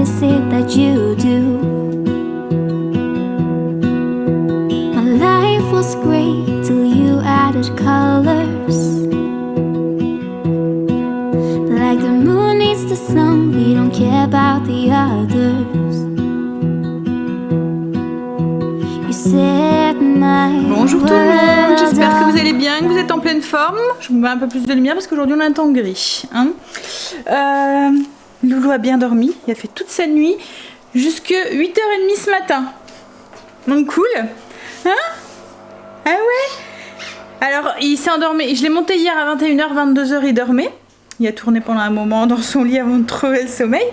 is it that you do? My life was great till you added colors. Like the moon needs the sun, we don't care about the others. You set my Bonjour tout le monde, j'espère que vous world allez bien, que vous êtes en pleine forme. Je vous mets un peu plus de lumière parce qu'aujourd'hui on a un temps gris. Hein. Loulou a bien dormi, il a fait toute sa nuit jusque 8h30 ce matin. Donc cool. Hein? Ah ouais? Alors il s'est endormi, je l'ai monté hier à 21h, 22h il dormait. Il a tourné pendant un moment dans son lit avant de trouver le sommeil.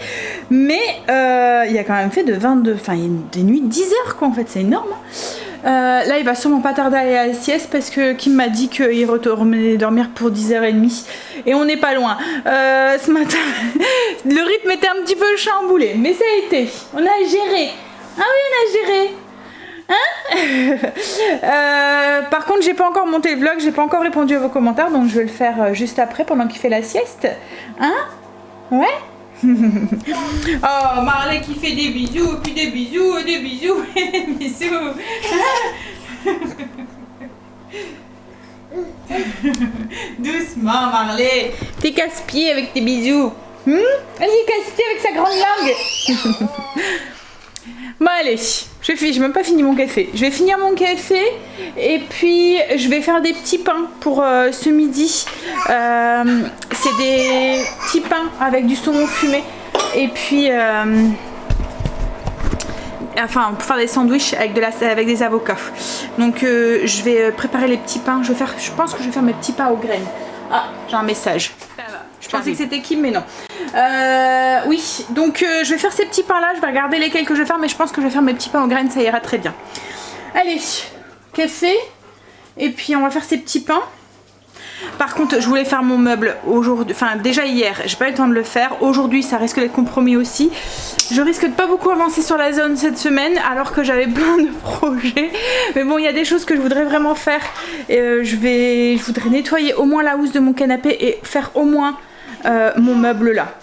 Mais il a quand même fait de 22... Enfin, il y a des nuits de 10 heures, quoi, en fait. C'est énorme. Là, il va sûrement pas tarder à aller à la sieste parce que Kim m'a dit qu'il retournait dormir pour 10h30. Et on n'est pas loin. Ce matin, le rythme était un petit peu chamboulé. Mais ça a été. On a géré. Ah oui, on a géré. Hein? Par contre, j'ai pas encore monté le vlog, j'ai pas encore répondu à vos commentaires, donc je vais le faire juste après pendant qu'il fait la sieste. Hein? Ouais? Oh, Marley qui fait des bisous, puis des bisous, et des bisous, et des bisous. Doucement, Marley. T'es casse-pied avec tes bisous. Elle est casse-pied avec sa grande langue. Bon allez, j'ai même pas fini mon café. Je vais finir mon café et puis je vais faire des petits pains pour ce midi. C'est des petits pains avec du saumon fumé et puis enfin pour faire des sandwichs avec des avocats. Donc je vais préparer les petits pains. Je pense que je vais faire mes petits pains aux graines. Ah, j'ai un message. Je pensais que c'était Kim, mais non. Oui, donc je vais faire ces petits pains là, je vais regarder lesquels que je vais faire, mais je pense que je vais faire mes petits pains aux graines, ça ira très bien. Allez, café, et puis on va faire ces petits pains. Par contre, je voulais faire mon meuble aujourd'hui, enfin déjà hier, j'ai pas eu le temps de le faire. Aujourd'hui, ça risque d'être compromis aussi. Je risque de pas beaucoup avancer sur la zone cette semaine, alors que j'avais plein de projets. Mais bon, il y a des choses que je voudrais vraiment faire. Et, je voudrais nettoyer au moins la housse de mon canapé et faire au moins mon meuble là.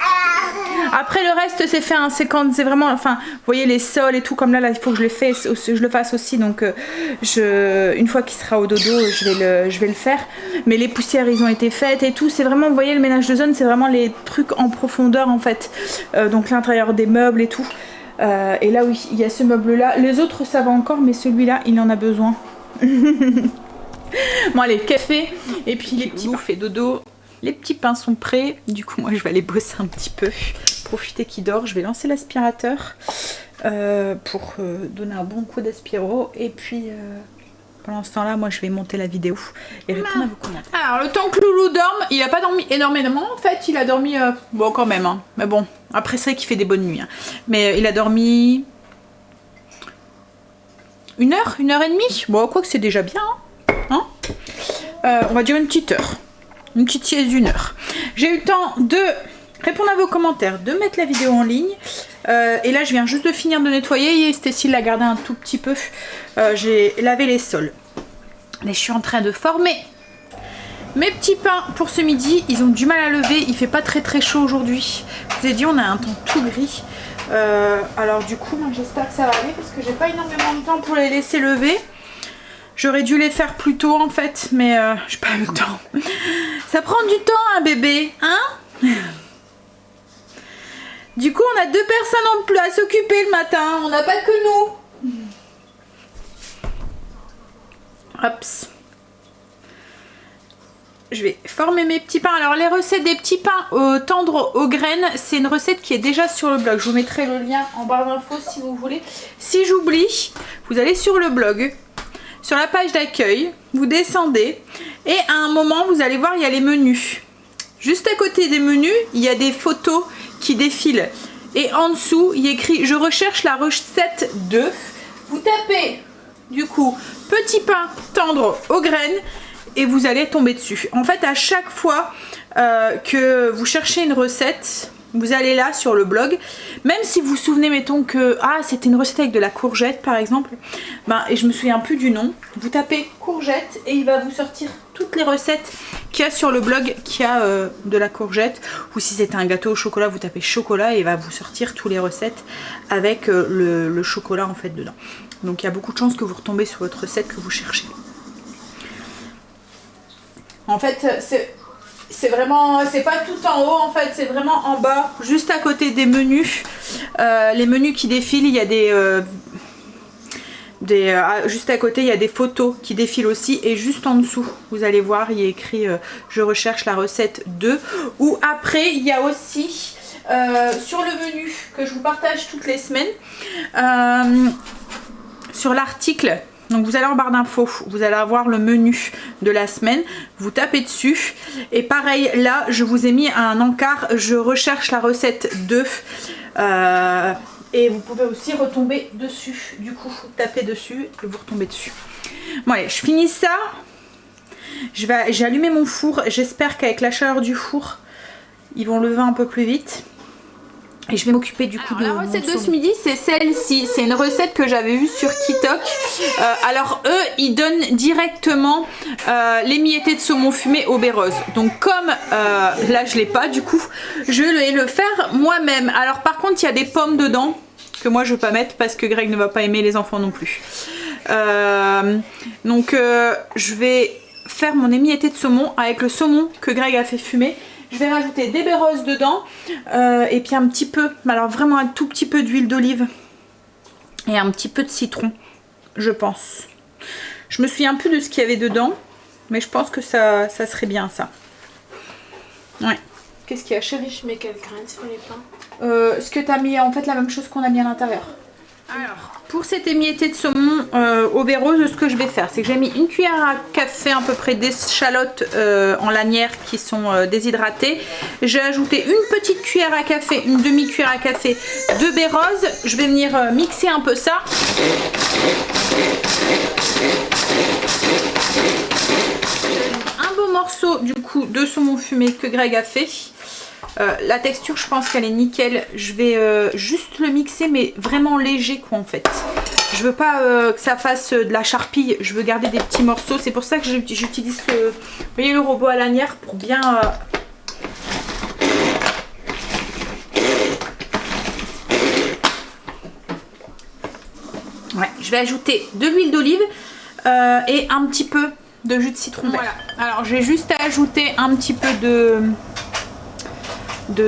Après le reste c'est fait, hein, c'est quand c'est vraiment, enfin vous voyez les sols et tout comme là il faut que je le fasse aussi, donc une fois qu'il sera au dodo je vais le faire. Mais les poussières ils ont été faites et tout, c'est vraiment, vous voyez le ménage de zone c'est vraiment les trucs en profondeur en fait, donc l'intérieur des meubles et tout. Et là oui il y a ce meuble là, les autres ça va encore mais celui-là il en a besoin. Bon allez, café et puis les petits pains fait dodo. Les petits pains sont prêts, du coup moi je vais aller bosser un petit peu, profiter qu'il dort. Je vais lancer l'aspirateur pour donner un bon coup d'aspiro. Et puis pendant ce temps là moi je vais monter la vidéo et répondre à vos commentaires. Alors le temps que Loulou dorme, il a pas dormi énormément en fait, il a dormi bon quand même hein. Mais bon, après c'est vrai qu'il fait des bonnes nuits hein. Mais il a dormi 1 heure, 1h30. Bon quoi que c'est déjà bien hein. On va dire une petite heure. Une petite sieste d'1 heure. J'ai eu le temps de répondre à vos commentaires, de mettre la vidéo en ligne. Et là, je viens juste de finir de nettoyer. Et Stécie l'a gardé un tout petit peu. J'ai lavé les sols. Mais je suis en train de former mes petits pains pour ce midi. Ils ont du mal à lever. Il fait pas très très chaud aujourd'hui. Je vous ai dit, on a un temps tout gris. Alors du coup, j'espère que ça va aller parce que j'ai pas énormément de temps pour les laisser lever. J'aurais dû les faire plus tôt en fait, mais j'ai pas eu le temps. Ça prend du temps un bébé, hein? Du coup on a 2 personnes en plus à s'occuper le matin, on n'a pas que nous. Hops. Je vais former mes petits pains. Alors les recettes des petits pains tendres aux graines, c'est une recette qui est déjà sur le blog. Je vous mettrai le lien en barre d'infos si vous voulez. Si j'oublie, vous allez sur le blog. Sur la page d'accueil, vous descendez et à un moment vous allez voir il y a les menus. Juste à côté des menus, il y a des photos qui défilent. Et en dessous, il y a écrit « Je recherche la recette de ». Vous tapez du coup « Petit pain tendre aux graines » et vous allez tomber dessus. En fait, à chaque fois que vous cherchez une recette, vous allez là sur le blog, même si vous vous souvenez, mettons que c'était une recette avec de la courgette par exemple, et je me souviens plus du nom, vous tapez courgette et il va vous sortir toutes les recettes qu'il y a sur le blog, qu'il y a de la courgette. Ou si c'est un gâteau au chocolat, vous tapez chocolat et il va vous sortir toutes les recettes avec le chocolat en fait dedans. Donc il y a beaucoup de chances que vous retombez sur votre recette que vous cherchez. En fait, c'est vraiment, c'est pas tout en haut en fait, c'est vraiment en bas, juste à côté des menus. Les menus qui défilent, il y a juste à côté il y a des photos qui défilent aussi, et juste en dessous vous allez voir il y a écrit je recherche la recette 2. Ou après il y a aussi sur le menu que je vous partage toutes les semaines, sur l'article. Donc vous allez en barre d'infos, vous allez avoir le menu de la semaine, vous tapez dessus, et pareil là je vous ai mis un encart, je recherche la recette 2, et vous pouvez aussi retomber dessus, du coup vous tapez dessus et vous retombez dessus. Bon allez, je finis ça, j'ai allumé mon four, j'espère qu'avec la chaleur du four ils vont lever un peu plus vite. Et je vais m'occuper du coup de la recette de ce midi, c'est celle-ci. C'est une recette que j'avais vue sur Kitok. Alors eux, ils donnent directement l'émietté de saumon fumé au baie rose. Donc comme là je l'ai pas, du coup, je vais le faire moi-même. Alors par contre, il y a des pommes dedans que moi je vais pas mettre parce que Greg ne va pas aimer, les enfants non plus. Donc je vais faire mon émietté de saumon avec le saumon que Greg a fait fumer. Je vais rajouter des baies roses dedans et puis un petit peu, alors vraiment un tout petit peu d'huile d'olive et un petit peu de citron, je pense. Je me souviens plus de ce qu'il y avait dedans, mais je pense que ça serait bien ça. Ouais. Qu'est-ce qu'il y a, chérie? Je mets quelle graine sur les pains? Ce que tu as mis, en fait la même chose qu'on a mis à l'intérieur. Alors, pour cet émietté de saumon au baies rose, ce que je vais faire, c'est que j'ai mis une cuillère à café à peu près d'échalotes en lanière qui sont déshydratées. J'ai ajouté une petite cuillère à café, une demi-cuillère à café de baies roses. Je vais venir mixer un peu ça. Un beau morceau du coup de saumon fumé que Greg a fait. La texture, je pense qu'elle est nickel. Je vais juste le mixer, mais vraiment léger quoi en fait. Je veux pas que ça fasse de la charpille, je veux garder des petits morceaux. C'est pour ça que j'utilise vous voyez, le robot à lanière pour bien... Ouais, je vais ajouter de l'huile d'olive et un petit peu de jus de citron vert. Voilà, alors j'ai juste à ajouter un petit peu de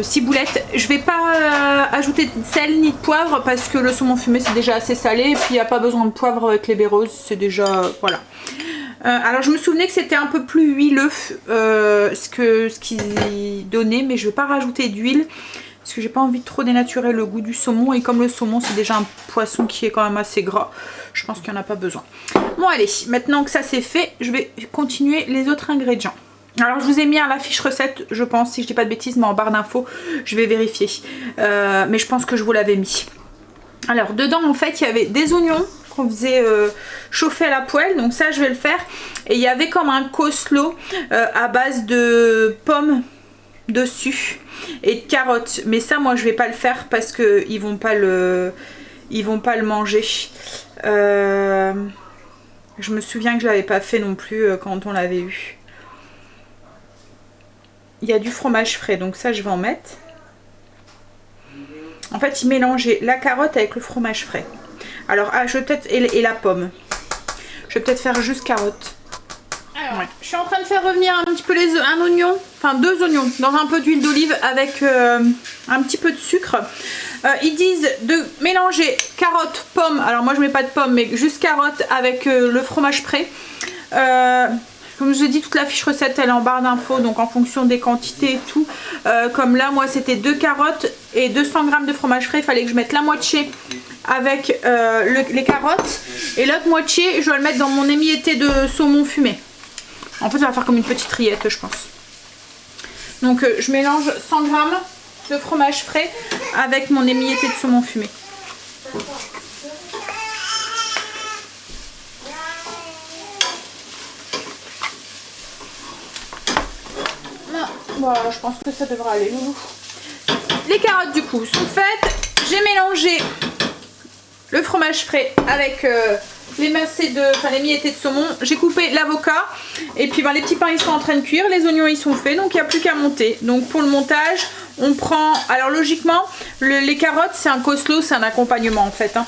ciboulette. Je vais pas ajouter de sel ni de poivre parce que le saumon fumé c'est déjà assez salé, et puis il n'y a pas besoin de poivre avec les baies roses, c'est déjà... voilà. Alors je me souvenais que c'était un peu plus huileux ce qu'ils donnaient, mais je vais pas rajouter d'huile parce que j'ai pas envie de trop dénaturer le goût du saumon, et comme le saumon c'est déjà un poisson qui est quand même assez gras, je pense qu'il n'y en a pas besoin. Bon allez, maintenant que ça c'est fait, je vais continuer les autres ingrédients. Alors je vous ai mis la fiche recette, je pense, si je dis pas de bêtises, mais en barre d'infos, je vais vérifier. Mais je pense que je vous l'avais mis. Alors dedans en fait il y avait des oignons qu'on faisait chauffer à la poêle, donc ça je vais le faire. Et il y avait comme un coleslaw à base de pommes dessus et de carottes. Mais ça moi je vais pas le faire parce que ils vont pas le manger. Je me souviens que je l'avais pas fait non plus quand on l'avait eu. Il y a du fromage frais, donc ça je vais en mettre. En fait, il mélangeait la carotte avec le fromage frais. Alors, je vais peut-être... et la pomme. Je vais peut-être faire juste carotte. Alors, ouais. Je suis en train de faire revenir un petit peu un oignon, enfin 2 oignons, dans un peu d'huile d'olive avec un petit peu de sucre. Ils disent de mélanger carotte, pomme. Alors moi je mets pas de pomme, mais juste carotte avec le fromage frais. Comme je vous ai dit, toute la fiche recette elle est en barre d'infos, donc en fonction des quantités et tout. Comme là, moi c'était 2 carottes et 200 g de fromage frais. Il fallait que je mette la moitié avec les carottes, et l'autre moitié je vais le mettre dans mon émietté de saumon fumé. En fait, ça va faire comme une petite rillette, je pense. Donc je mélange 100 g de fromage frais avec mon émietté de saumon fumé. Voilà, je pense que ça devrait aller. Les carottes du coup sont faites. J'ai mélangé le fromage frais avec les miettes de saumon. J'ai coupé l'avocat. Et puis les petits pains ils sont en train de cuire. Les oignons ils sont faits. Donc il n'y a plus qu'à monter. Donc pour le montage, on prend... Alors logiquement, les carottes c'est un coleslaw, c'est un accompagnement en fait. Hein.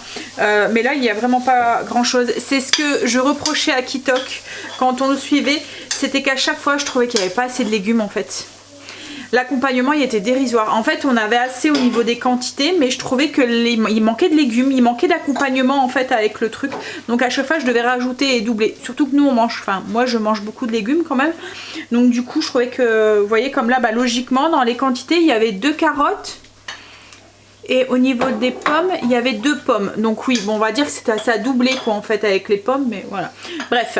Mais là il n'y a vraiment pas grand chose. C'est ce que je reprochais à Kitok quand on le suivait. C'était qu'à chaque fois je trouvais qu'il n'y avait pas assez de légumes en fait. L'accompagnement il était dérisoire. En fait on avait assez au niveau des quantités, mais je trouvais que il manquait de légumes, il manquait d'accompagnement en fait avec le truc. Donc à chaque fois je devais rajouter et doubler. Surtout que nous on mange, enfin moi je mange beaucoup de légumes quand même. Donc du coup je trouvais que, vous voyez comme là logiquement dans les quantités il y avait 2 carottes. Et au niveau des pommes, il y avait 2 pommes. Donc oui, bon on va dire que c'était assez à doubler quoi en fait avec les pommes, mais voilà. Bref.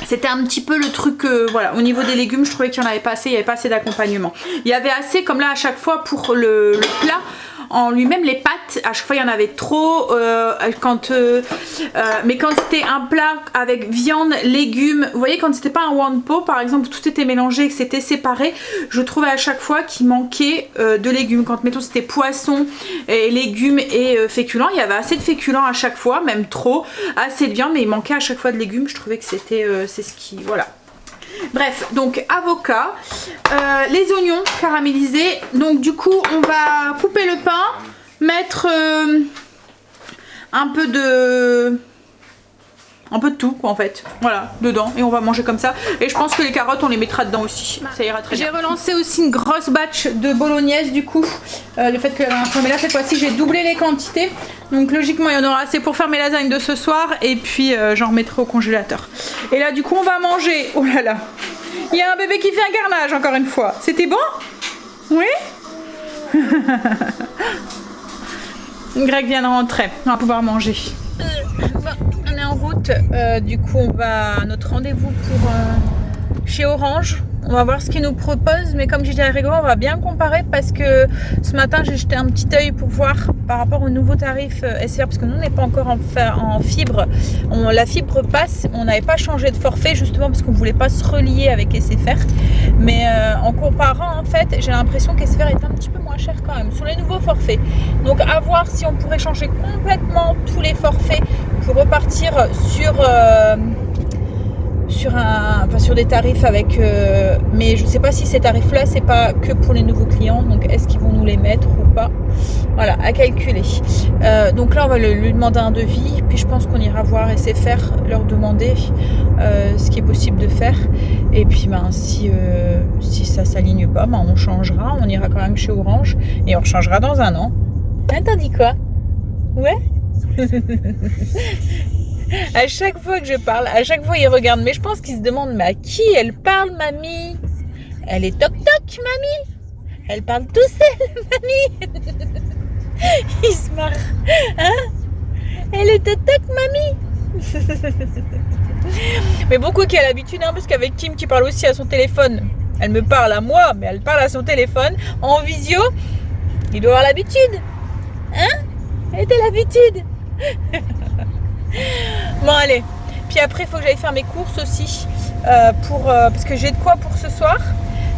C'était un petit peu le truc, voilà, au niveau des légumes, je trouvais qu'il n'y en avait pas assez, il n'y avait pas assez d'accompagnement. Il y avait assez, comme là à chaque fois pour le plat, en lui-même les pâtes, à chaque fois il y en avait trop, mais quand c'était un plat avec viande, légumes, vous voyez quand c'était pas un wanpo par exemple, tout était mélangé et que c'était séparé, je trouvais à chaque fois qu'il manquait de légumes. Quand mettons c'était poisson, et légumes et féculents, il y avait assez de féculents à chaque fois, même trop, assez de viande, mais il manquait à chaque fois de légumes, je trouvais que c'était, c'est ce qui, voilà. Bref, donc avocat, les oignons caramélisés. Donc du coup on va couper le pain, mettre un peu de tout quoi en fait, voilà, dedans, et on va manger comme ça. Et je pense que les carottes on les mettra dedans aussi, ça ira très bien. J'ai relancé aussi une grosse batch de bolognaise du coup, le fait que mais là cette fois-ci j'ai doublé les quantités, donc logiquement il y en aura assez pour faire mes lasagnes de ce soir, et puis j'en remettrai au congélateur. Et là du coup on va manger, oh là là, il y a un bébé qui fait un carnage encore une fois, c'était bon? Oui. Greg vient de rentrer, on va pouvoir manger. On est en route, du coup on va à notre rendez-vous pour chez Orange. On va voir ce qu'ils nous proposent, mais comme j'ai dit à Grégoire, on va bien comparer parce que ce matin j'ai jeté un petit œil pour voir par rapport aux nouveaux tarifs SFR, parce que nous on n'est pas encore en fibre. La fibre passe, on n'avait pas changé de forfait justement parce qu'on ne voulait pas se relier avec SFR. Mais en comparant en fait, j'ai l'impression qu'SFR est un petit peu moins cher quand même sur les nouveaux forfaits. Donc à voir si on pourrait changer complètement tous les forfaits pour repartir sur des tarifs avec mais je sais pas si ces tarifs là c'est pas que pour les nouveaux clients, donc est-ce qu'ils vont nous les mettre ou pas, voilà, à calculer. Donc là on va lui demander un devis, puis je pense qu'on ira voir SFR, leur demander ce qui est possible de faire, et puis si ça s'aligne pas, on changera, on ira quand même chez Orange et on changera dans un an. Hein, t'en dis quoi? Ouais. À chaque fois que je parle, à chaque fois il regarde, mais je pense qu'il se demande, mais à qui elle parle, mamie? Elle est toc-toc, mamie? Elle parle tout seul, mamie? Il se marre. Hein? Elle est toc-toc, mamie? Mais beaucoup qui a l'habitude, hein, parce qu'avec Kim qui parle aussi à son téléphone, elle me parle à moi, mais elle parle à son téléphone, en visio, il doit avoir l'habitude. Hein? Elle a l'habitude. Bon allez, puis après il faut que j'aille faire mes courses aussi parce que j'ai de quoi pour ce soir,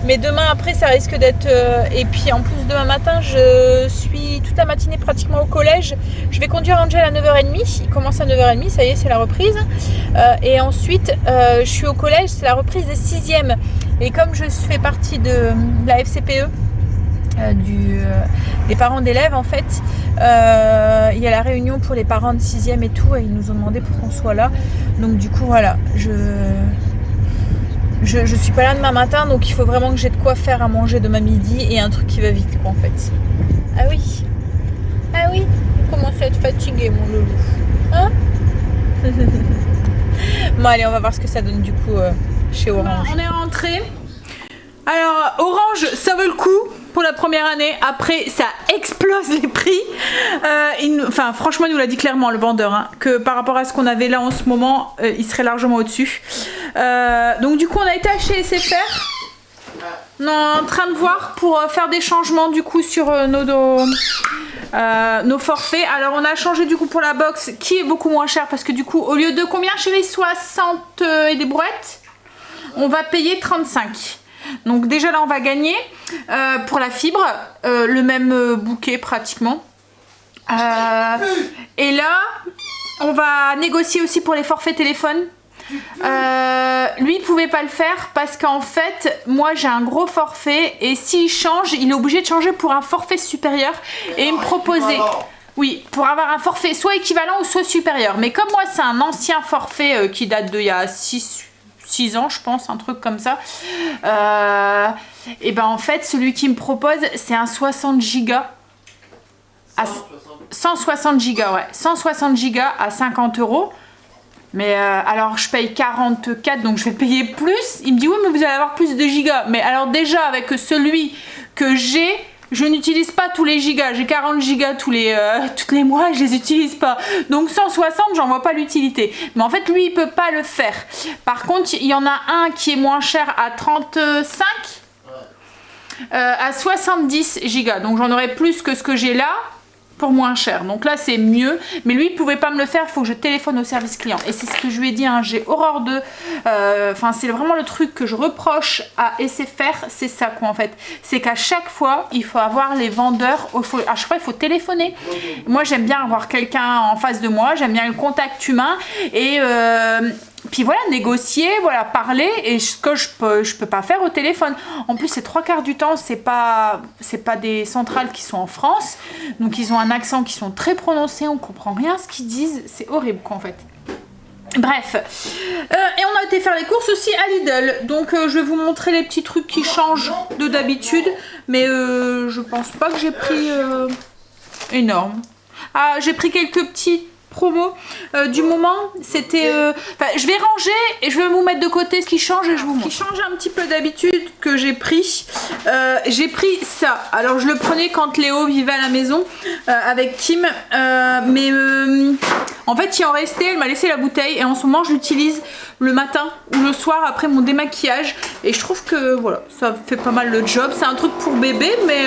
mais demain après ça risque d'être et puis en plus demain matin je suis toute la matinée pratiquement au collège. Je vais conduire Angel à 9h30, il commence à 9h30, ça y est c'est la reprise, et ensuite je suis au collège, c'est la reprise des 6e, et comme je fais partie de la FCPE, des parents d'élèves en fait, il y a la réunion pour les parents de 6e et tout, et ils nous ont demandé pour qu'on soit là, donc du coup voilà, je suis pas là demain matin, donc il faut vraiment que j'ai de quoi faire à manger demain midi, et un truc qui va vite quoi en fait. Ah oui, on commence à être fatigué mon loulou, hein? Bon allez, on va voir ce que ça donne du coup chez Orange. On est rentré. Alors Orange ça vaut le coup pour la première année, après ça explose les prix, enfin franchement il nous l'a dit clairement le vendeur, hein, que par rapport à ce qu'on avait là en ce moment, il serait largement au-dessus, donc du coup on a été chez SFR, on est en train de voir pour faire des changements du coup sur nos forfaits. Alors on a changé du coup pour la box qui est beaucoup moins cher, parce que du coup au lieu de combien chez les 60 et des brouettes, on va payer 35. Donc déjà là on va gagner pour la fibre le même bouquet pratiquement, et là on va négocier aussi pour les forfaits téléphone. Lui il pouvait pas le faire parce qu'en fait moi j'ai un gros forfait et s'il change il est obligé de changer pour un forfait supérieur et il me proposait pour avoir un forfait soit équivalent ou soit supérieur, mais comme moi c'est un ancien forfait qui date de il y a 6 ans je pense, un truc comme ça, et ben en fait celui qui me propose c'est un 60 Go à 160 Go, ouais, 160 Go à 50 €. Mais alors je paye 44, donc je vais payer plus. Il me dit oui mais vous allez avoir plus de gigas. Mais alors déjà avec celui que j'ai, je n'utilise pas tous les gigas. J'ai 40 gigas tous les mois, je les utilise pas. Donc 160 j'en vois pas l'utilité. Mais en fait lui il peut pas le faire. Par contre il y en a un qui est moins cher à 35, à 70 gigas. Donc j'en aurai plus que ce que j'ai là, pour moins cher, donc là c'est mieux, mais lui il pouvait pas me le faire, il faut que je téléphone au service client et c'est ce que je lui ai dit, hein, j'ai horreur de enfin c'est vraiment le truc que je reproche à SFR, c'est ça quoi en fait, c'est qu'à chaque fois il faut avoir les vendeurs, à chaque fois il faut téléphoner. Moi j'aime bien avoir quelqu'un en face de moi, j'aime bien le contact humain et puis voilà, négocier, voilà, parler, et ce que je peux pas faire au téléphone. En plus, c'est 3/4 du temps, c'est pas des centrales qui sont en France, donc ils ont un accent qui sont très prononcés, on comprend rien ce qu'ils disent, c'est horrible quoi en fait. Bref, et on a été faire les courses aussi à Lidl, donc je vais vous montrer les petits trucs qui changent de d'habitude, mais je pense pas que j'ai pris énorme. Ah, j'ai pris quelques petits promo du moment, c'était je vais ranger et je vais vous mettre de côté ce qui change et je vous montre. Ce qui change un petit peu d'habitude que j'ai pris ça. Alors je le prenais quand Léo vivait à la maison avec Kim, mais en fait il en restait, elle m'a laissé la bouteille et en ce moment je l'utilise le matin ou le soir après mon démaquillage et je trouve que voilà, ça fait pas mal le job. C'est un truc pour bébé mais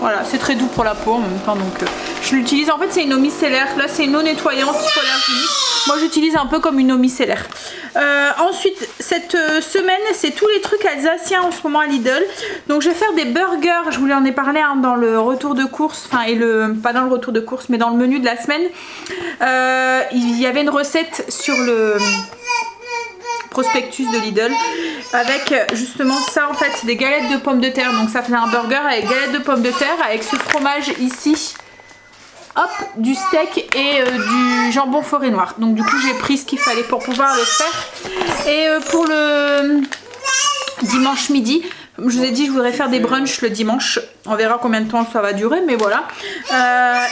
voilà, c'est très doux pour la peau en même temps, donc je l'utilise. En fait c'est une eau micellaire, là c'est une eau nettoyante hypoallergénique. Moi j'utilise un peu comme une eau micellaire. Ensuite cette semaine c'est tous les trucs alsaciens en ce moment à Lidl, donc je vais faire des burgers. Je vous en ai parlé hein, dans le retour de course, enfin pas dans le retour de course mais dans le menu de la semaine. Il y avait une recette sur le prospectus de Lidl avec justement ça, en fait c'est des galettes de pommes de terre, donc ça fait un burger avec galettes de pommes de terre avec ce fromage ici, hop, du steak et du jambon forêt noire. Donc du coup j'ai pris ce qu'il fallait pour pouvoir le faire. Et pour le dimanche midi, comme je vous ai dit, je voudrais faire des brunchs le dimanche. On verra combien de temps ça va durer, mais voilà.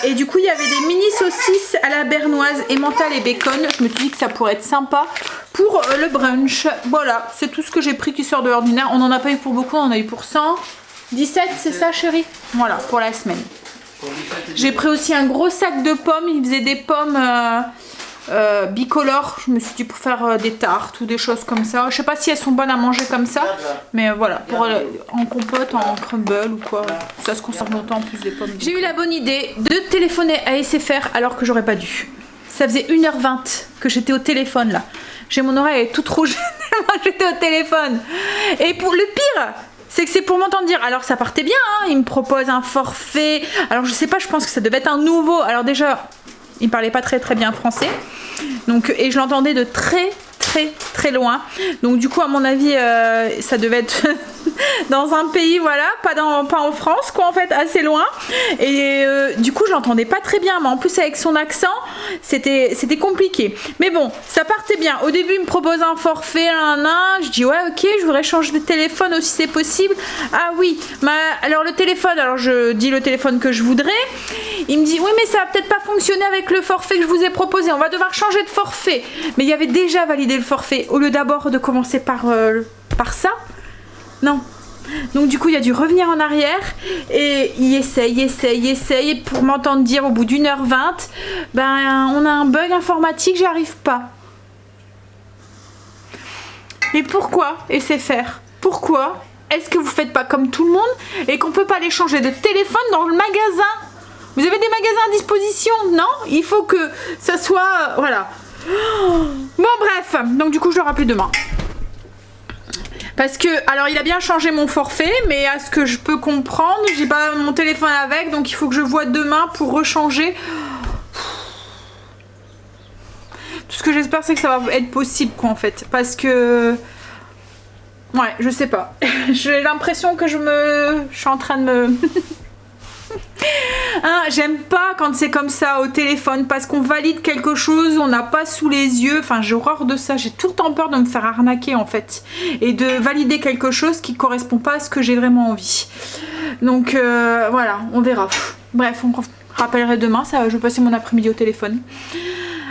Et du coup, il y avait des mini saucisses à la bernoise, emmental et bacon. Je me suis dit que ça pourrait être sympa pour le brunch. Voilà, c'est tout ce que j'ai pris qui sort de l'ordinaire. On n'en a pas eu pour beaucoup, on en a eu pour 117, c'est ça chérie? Voilà, pour la semaine. J'ai pris aussi un gros sac de pommes. Il faisait des pommes bicolores, je me suis dit pour faire des tartes ou des choses comme ça. Je sais pas si elles sont bonnes à manger comme ça, mais voilà, pour en compote, en crumble ou quoi, ça se conserve longtemps en plus des pommes. J'ai eu la bonne idée de téléphoner à SFR alors que j'aurais pas dû. Ça faisait 1h20 que j'étais au téléphone là. J'ai mon oreille toute rouge tellement j'étais au téléphone. Et pour le pire, c'est que c'est pour m'entendre dire, alors ça partait bien, hein, il me propose un forfait. Alors je sais pas, je pense que ça devait être un nouveau. Alors déjà, il parlait pas très bien français, donc, et je l'entendais de très loin, donc du coup à mon avis ça devait être dans un pays, voilà, pas en France quoi, en fait, assez loin, et du coup je l'entendais pas très bien, mais en plus avec son accent c'était compliqué, mais bon ça partait bien. Au début il me propose un forfait, je dis ouais ok, je voudrais changer de téléphone aussi, c'est possible. Ah oui, alors le téléphone, alors je dis le téléphone que je voudrais, il me dit oui mais ça va peut-être pas fonctionner avec le forfait que je vous ai proposé, on va devoir changer de forfait. Mais il y avait déjà validé le forfait, au lieu d'abord de commencer par ça, non. Donc du coup il a dû revenir en arrière et il essaye pour m'entendre dire au bout d'1h20 ben on a un bug informatique, j'y arrive pas. Mais pourquoi SFR? Pourquoi est-ce que vous faites pas comme tout le monde et qu'on peut pas aller changer de téléphone dans le magasin? Vous avez des magasins à disposition, non? Il faut que ça soit voilà. Bon bref, donc du coup je le rappelle demain. Parce que, alors il a bien changé mon forfait, mais à ce que je peux comprendre, j'ai pas mon téléphone avec, donc il faut que je voie demain pour rechanger. Tout ce que j'espère, c'est que ça va être possible, quoi, en fait. Parce que... Ouais, je sais pas. J'ai l'impression que je suis en train de me... Hein, j'aime pas quand c'est comme ça au téléphone parce qu'on valide quelque chose, on n'a pas sous les yeux. Enfin, j'ai horreur de ça. J'ai tout le temps peur de me faire arnaquer en fait et de valider quelque chose qui correspond pas à ce que j'ai vraiment envie. Donc voilà, on verra. Bref, on rappellerai demain. Ça, je vais passer mon après-midi au téléphone.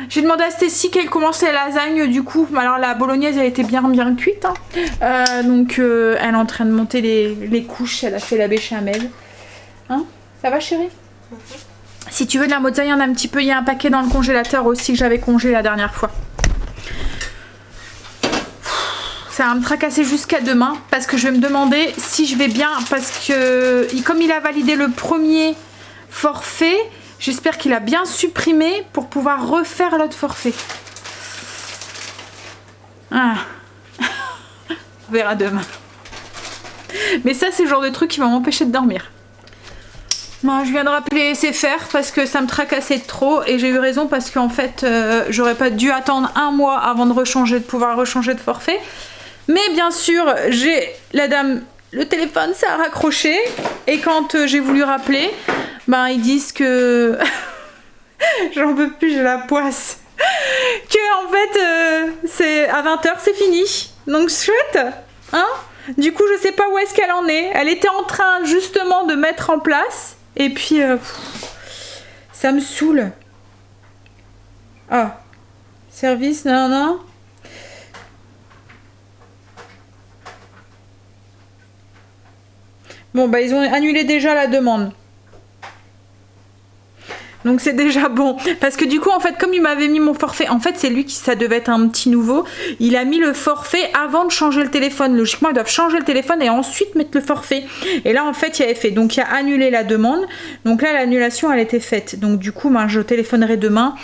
J'ai demandé à Stécie qu'elle commence les lasagnes du coup. Alors la bolognaise elle était bien cuite. Hein. Donc elle est en train de monter les couches. Elle a fait la béchamel. Hein? Ça va chérie? Si tu veux de la mozzaïa, il y en a un petit peu. Il y a un paquet dans le congélateur aussi que j'avais congelé la dernière fois. Ça va me tracasser jusqu'à demain parce que je vais me demander si je vais bien. Parce que comme il a validé le premier forfait, j'espère qu'il a bien supprimé pour pouvoir refaire l'autre forfait. Ah. On verra demain. Mais ça c'est le genre de truc qui va m'empêcher de dormir. Moi, je viens de rappeler SFR parce que ça me tracassait trop et j'ai eu raison parce qu'en fait j'aurais pas dû attendre un mois avant de pouvoir rechanger de forfait. Mais bien sûr, le téléphone ça a raccroché et quand j'ai voulu rappeler, ben ils disent que j'en peux plus, j'ai la poisse. Que en fait c'est à 20h c'est fini. Donc chouette, hein? Du coup, je sais pas où est-ce qu'elle en est. Elle était en train justement de mettre en place. Et puis, ça me saoule. Ah, service, non. Bon, bah ils ont annulé déjà la demande. Donc c'est déjà bon. Parce que du coup, en fait, comme il m'avait mis mon forfait, en fait, c'est lui ça devait être un petit nouveau. Il a mis le forfait avant de changer le téléphone. Logiquement, ils doivent changer le téléphone et ensuite mettre le forfait. Et là, en fait, il avait fait. Donc, il a annulé la demande. Donc là, l'annulation, elle était faite. Donc du coup, ben, je téléphonerai demain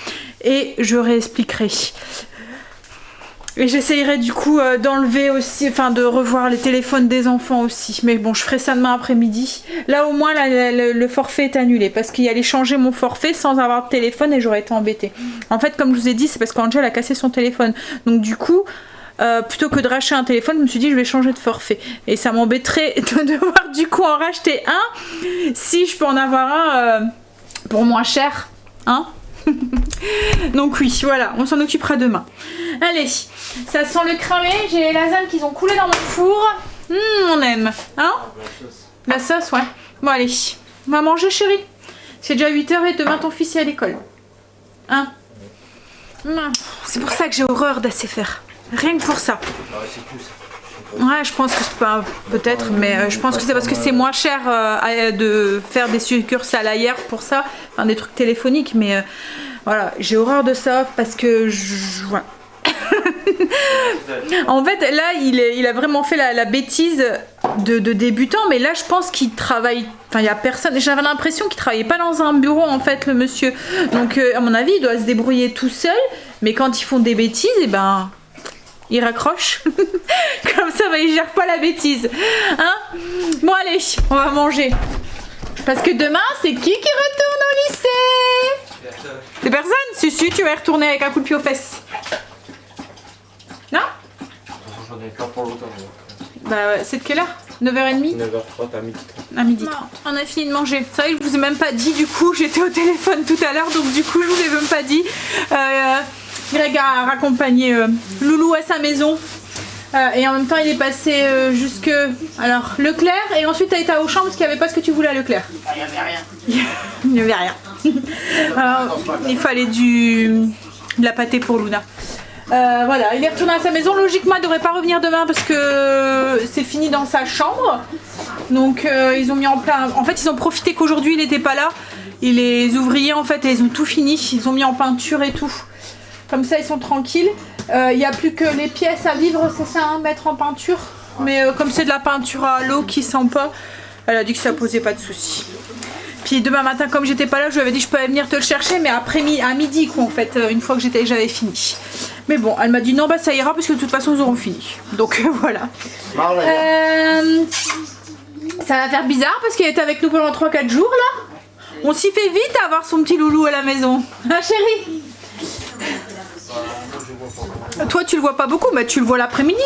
et je réexpliquerai. Et j'essayerai du coup d'enlever aussi, enfin de revoir les téléphones des enfants aussi. Mais bon, je ferai ça demain après-midi. Là au moins, le forfait est annulé parce qu'il allait changer mon forfait sans avoir de téléphone et j'aurais été embêtée. En fait, comme je vous ai dit, c'est parce qu'Angel a cassé son téléphone. Donc du coup, plutôt que de racheter un téléphone, je me suis dit je vais changer de forfait. Et ça m'embêterait de devoir du coup en racheter un si je peux en avoir un pour moins cher. Hein? Donc oui, voilà, on s'en occupera demain. Allez, ça sent le cramé, j'ai les lasagnes qui ont coulé dans mon four. On aime, hein? La sauce, ouais. Bon allez, on va manger chérie. C'est déjà 8h et demain ton fils est à l'école. Hein? C'est pour ça que j'ai horreur d'ACFR. Rien que pour ça. Ouais, je pense que c'est pas... Peut-être, mais je pense que c'est parce que c'est moins cher de faire des succursales ailleurs pour ça. Enfin, des trucs téléphoniques, mais voilà, j'ai horreur de ça parce que... Voilà. En fait, là, il a vraiment fait la bêtise de débutant, mais là, je pense qu'il travaille... Enfin, il n'y a personne... J'avais l'impression qu'il travaillait pas dans un bureau, en fait, le monsieur. Donc, à mon avis, il doit se débrouiller tout seul, mais quand ils font des bêtises, et ben... Il raccroche. Comme ça, bah, il gère pas la bêtise. Hein? Bon, allez, on va manger. Parce que demain, c'est qui retourne au lycée? C'est personne? Si, tu vas y retourner avec un coup de pied aux fesses. Non? J'en ai plein pour l'automne. Bah, c'est de quelle heure? 9h30? 9h30 à midi 30. À midi 30. On a fini de manger. C'est vrai que je vous ai même pas dit, du coup, j'étais au téléphone tout à l'heure, donc du coup, je vous ai même pas dit. Greg a raccompagné Loulou à sa maison et en même temps il est passé jusque Leclerc et ensuite t'as été à Auchan parce qu'il n'y avait pas ce que tu voulais à Leclerc. Il n'y avait rien. Il n'y avait rien. Il fallait de la pâtée pour Luna. Voilà, il est retourné à sa maison. Logiquement il ne devrait pas revenir demain parce que c'est fini dans sa chambre. Donc ils ont mis en place. En fait ils ont profité qu'aujourd'hui il n'était pas là. Et les ouvriers en fait ils ont tout fini. Ils ont mis en peinture et tout. Comme ça, ils sont tranquilles. Il n'y a plus que les pièces à vivre, c'est ça, hein, mettre en peinture. Mais comme c'est de la peinture à l'eau qui sent pas, elle a dit que ça posait pas de soucis. Puis demain matin, comme j'étais pas là, je lui avais dit que je pouvais venir te le chercher, mais à midi, quoi, en fait, une fois que j'avais fini. Mais bon, elle m'a dit non, bah ça ira, parce que de toute façon, ils auront fini. Donc voilà. Ça va faire bizarre, parce qu'elle est avec nous pendant 3-4 jours, là. On s'y fait vite à avoir son petit loulou à la maison. Hein, chérie? Toi tu le vois pas beaucoup, mais tu le vois l'après-midi.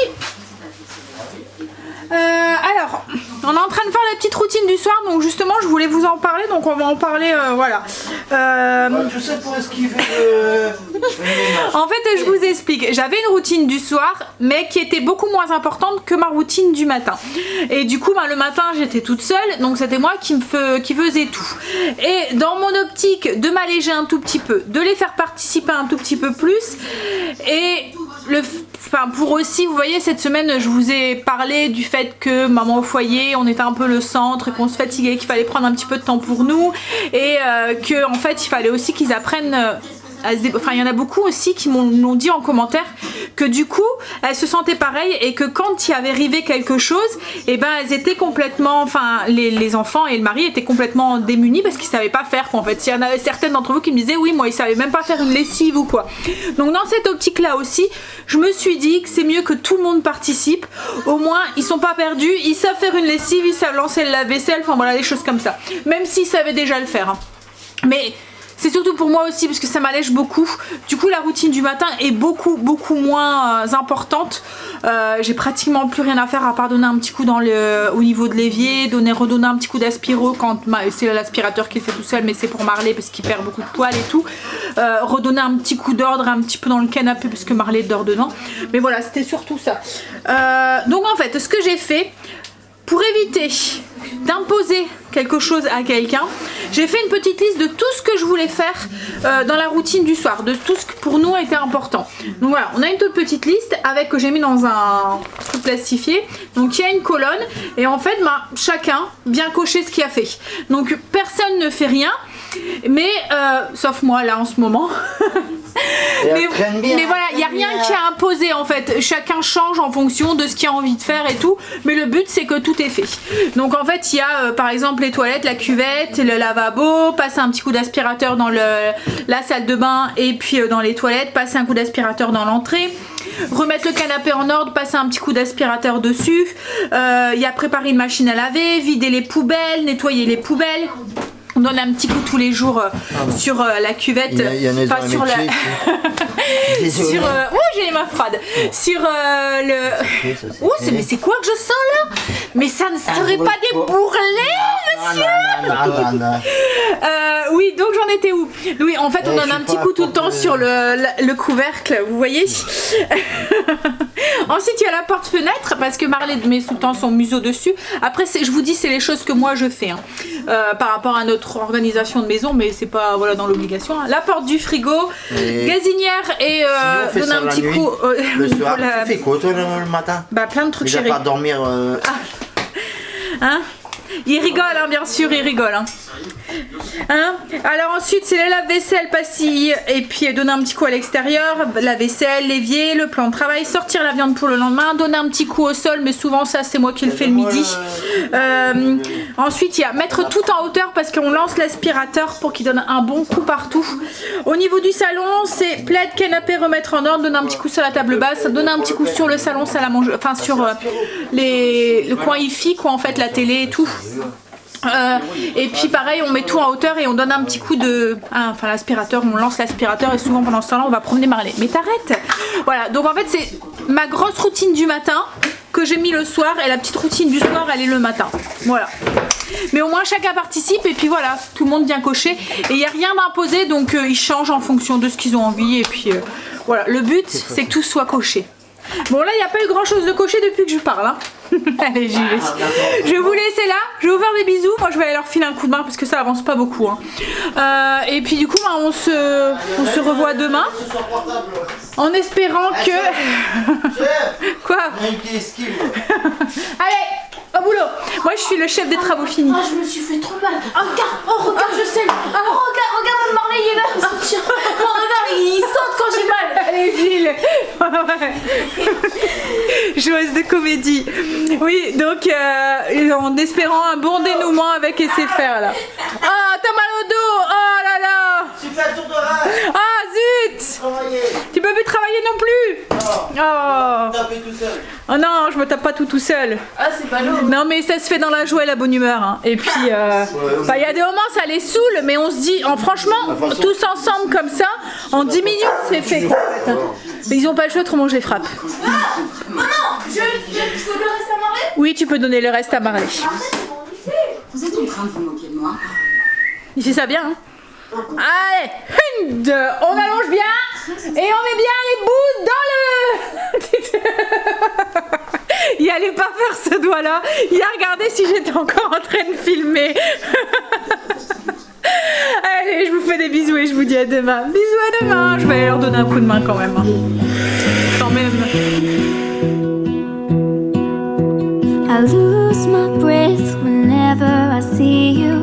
Alors, on est en train de faire la petite routine du soir, donc justement je voulais vous en parler, donc on va en parler, voilà. Tu sais pour esquiver En fait, je vous explique, j'avais une routine du soir, mais qui était beaucoup moins importante que ma routine du matin. Et du coup, le matin j'étais toute seule, donc c'était moi qui faisais tout. Et dans mon optique de m'alléger un tout petit peu, de les faire participer un tout petit peu plus, et pour aussi, vous voyez, cette semaine je vous ai parlé du fait que maman au foyer, on était un peu le centre, qu'on se fatiguait, qu'il fallait prendre un petit peu de temps pour nous, et que en fait il fallait aussi qu'ils apprennent il y en a beaucoup aussi qui m'ont dit en commentaire que du coup elles se sentaient pareil, et que quand il y avait arrivé quelque chose, et ben elles étaient complètement, les enfants et le mari étaient complètement démunis parce qu'ils savaient pas faire quoi. En fait, il y en avait certaines d'entre vous qui me disaient oui, moi ils savaient même pas faire une lessive ou quoi. Donc dans cette optique là aussi, je me suis dit que c'est mieux que tout le monde participe, au moins ils sont pas perdus, ils savent faire une lessive, ils savent lancer le lave-vaisselle, enfin voilà, des choses comme ça, même s'ils savaient déjà le faire, hein. Mais c'est surtout pour moi aussi parce que ça m'allège beaucoup. Du coup la routine du matin est beaucoup moins importante. J'ai pratiquement plus rien à faire à part donner un petit coup au niveau de l'évier, redonner un petit coup d'aspiro quand c'est l'aspirateur qui le fait tout seul, mais c'est pour Marley parce qu'il perd beaucoup de poils et tout. Redonner un petit coup d'ordre un petit peu dans le canapé parce que Marley dort dedans. Mais voilà, c'était surtout ça. Donc en fait, ce que j'ai fait pour éviter d'imposer quelque chose à quelqu'un, j'ai fait une petite liste de tout ce que je voulais faire dans la routine du soir, de tout ce que pour nous était important. Donc voilà, on a une toute petite liste que j'ai mis dans un truc plastifié. Donc il y a une colonne et en fait chacun vient cocher ce qu'il a fait. Donc personne ne fait rien, mais sauf moi là en ce moment. mais voilà, il n'y a rien qui est imposé en fait, chacun change en fonction de ce qu'il a envie de faire et tout, mais le but c'est que tout est fait. Donc en fait il y a par exemple les toilettes, la cuvette, le lavabo, passer un petit coup d'aspirateur dans la salle de bain, et puis dans les toilettes, passer un coup d'aspirateur dans l'entrée, remettre le canapé en ordre, passer un petit coup d'aspirateur dessus, il y a préparer une machine à laver, vider les poubelles, nettoyer les poubelles. On donne un petit coup tous les jours sur la cuvette, pas sur la... sur j'ai les mains froides. Sur mais c'est quoi que je sens là? Mais ça ne serait pas des bourrelets, monsieur? Oui, donc j'en étais où? Oui, en fait on donne un petit coup tout le temps sur le couvercle, vous voyez. Ensuite il y a la porte-fenêtre parce que Marley met tout le temps son museau dessus. Après je vous dis, c'est les choses que moi je fais, hein. Par rapport à notre organisation de maison, mais c'est pas dans l'obligation, hein. La porte du frigo, gazinière, et donner un petit coup le soir. Tu fais quoi toi le matin? Plein de trucs, chérie. Pas dormir Hein? Il rigole, hein, bien sûr, il rigole, hein. Alors ensuite c'est les lave-vaisselle, pastilles, et puis donner un petit coup à l'extérieur, la vaisselle, l'évier, le plan de travail, sortir la viande pour le lendemain, donner un petit coup au sol, mais souvent ça c'est moi qui le fais le midi. Ensuite il y a mettre tout en hauteur parce qu'on lance l'aspirateur pour qu'il donne un bon coup partout. Au niveau du salon, c'est plaid, canapé, remettre en ordre, donner un petit coup sur la table basse, donner un petit coup sur le salon, salle à manger, enfin sur le coin hi-fi quoi, en fait, la télé et tout. Et puis pareil, on met tout en hauteur et on donne un petit coup l'aspirateur, on lance l'aspirateur, et souvent pendant ce temps là on va promener Marley. Mais t'arrêtes. Voilà, donc en fait c'est ma grosse routine du matin que j'ai mis le soir, et la petite routine du soir elle est le matin. Voilà. Mais au moins chacun participe, et puis voilà, tout le monde vient cocher, et il n'y a rien d'imposé, donc ils changent en fonction de ce qu'ils ont envie, et puis voilà, le but c'est que tout soit coché. Bon là il n'y a pas eu grand chose de coché depuis que je parle, hein. Allez, j'y vais. Je vais vous laisser là, je vais vous faire des bisous. Moi je vais aller leur filer un coup de main parce que ça avance pas beaucoup, hein. Et puis du coup on se revoit demain, en espérant que... Quoi? Allez, au boulot. Moi je suis le chef des travaux finis. Je me suis fait trop mal. Regarde, je sais. Regarde mon Marley, il est là. Regarde, il saute quand j'ai mal. Allez, Gilles. Joueuse de comédie. Oui, donc en espérant un bon dénouement avec SFR là. Ah, t'as mal au dos. Oh là là. Tu fais un tour de rage. Ah zut. Tu peux plus travailler non plus. Oh. Tapez tout seul. Oh non, je me tape pas tout seul. Ah, c'est pas lourd. Non mais ça se fait dans la joie et la bonne humeur. Hein. Et puis, il y a des moments ça les saoule, mais on se dit, franchement, tous ensemble comme ça, en 10 minutes c'est fait. En fait, hein. Mais ils ont pas le choix, autrement je les frappe. Maman, je peux le reste à Marley? Oui, tu peux donner le reste à Marley. Vous êtes en train de vous moquer de moi? Il fait ça bien. Hein. Allez, 1, 2, on allonge bien et on met bien les bouts dans le... Il allait pas faire ce doigt là, il a regardé si j'étais encore en train de filmer. Allez, je vous fais des bisous et je vous dis à demain. Bisous à demain, je vais aller leur donner un coup de main quand même. Quand même. I lose my breath whenever I see you.